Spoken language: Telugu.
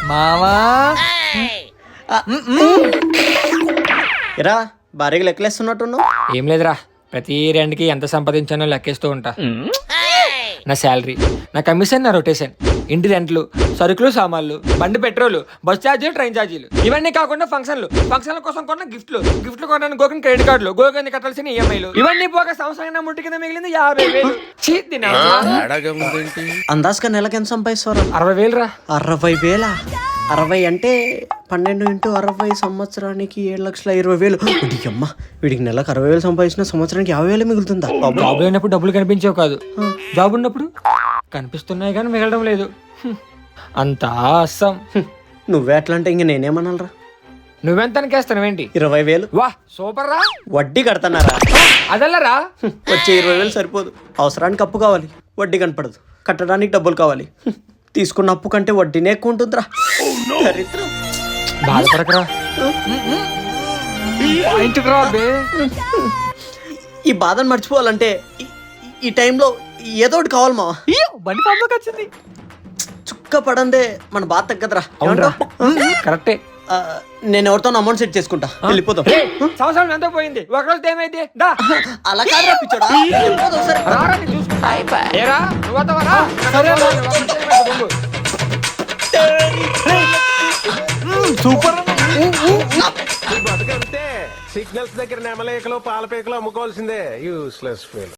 మావా ఎరా భారీగా లెక్కలేస్తున్నట్టున్నావు. ఏం లేదురా, ప్రతి రెండుకి ఎంత సంపాదించానో లెక్కేస్తూ ఉంటా. నా శాలరీ, నా కమిషన్, నా రొటేషన్, ఇంటి రెంట్లు, సరుకులు, సామాన్లు, బండి పెట్రోల్, బస్ ఛార్జీలు, ట్రైన్ ఛార్జీలు, ఇవన్నీ కాకుండా ఫంక్షన్ల కోసం కొన్న గిఫ్ట్లు కొనడానికి గోకిన క్రెడిట్ కార్డులు, గోకిన కట్టాల్సిన ఈఎంఐలు, ఇవన్నీ పోగా సంవత్సరం ముట్టి కింద మిగిలింది 50,000. అందాజుగా నెలకి ఎంత సంపాదిస్తారా? 60,000 రా. 60,000? 60 అంటే 12 × 60 సంవత్సరానికి 7,20,000. వీడికి అమ్మ, వీడికి నెలకు 60,000 సంపాదించిన సంవత్సరానికి 50,000 మిగులుతుందా? జాబ్ లేనప్పుడు డబ్బులు కనిపించేవి కాదు, జాబ్ ఉన్నప్పుడు కనిపిస్తున్నాయి కానీ మిగలడం లేదు. అంతా అస్సం. నువ్వే అట్లా అంటే ఇంక నేనేమనాలరా? నువ్వెంత కేస్తావేంటి? 20,000. వా సూపర్ రా. వడ్డీ కడతానారా? అదల్లరా. వచ్చే 20,000 సరిపోదు. అవసరానికి అప్పు కావాలి, వడ్డీ కనపడదు. కట్టడానికి డబ్బులు కావాలి, తీసుకున్న అప్పు కంటే వడ్డీనే ఎక్కువ ఉంటుందిరా. దరిద్రం. బాధపడకరా. ఈ బాధను మర్చిపోవాలంటే ఈ టైంలో ఏదో ఒకటి కావాలి మావా. బండి ఫామ్లోకి వచ్చింది. చుక్క పడందే మన బాధ తగ్గదురా. కరెక్టే. నేను ఎవరితో అమౌంట్ సెట్ చేసుకుంటా, వెళ్ళిపోతాం. సంవత్సరం ఎంత పోయింది, ఒకరోజు ఏమైంది? అలా కాదు రప్పించాడా. సూపర్. సిగ్నల్స్ దగ్గర నెమలేకలో పాలపేకలో అమ్ముకోవాల్సిందే. Useless feel.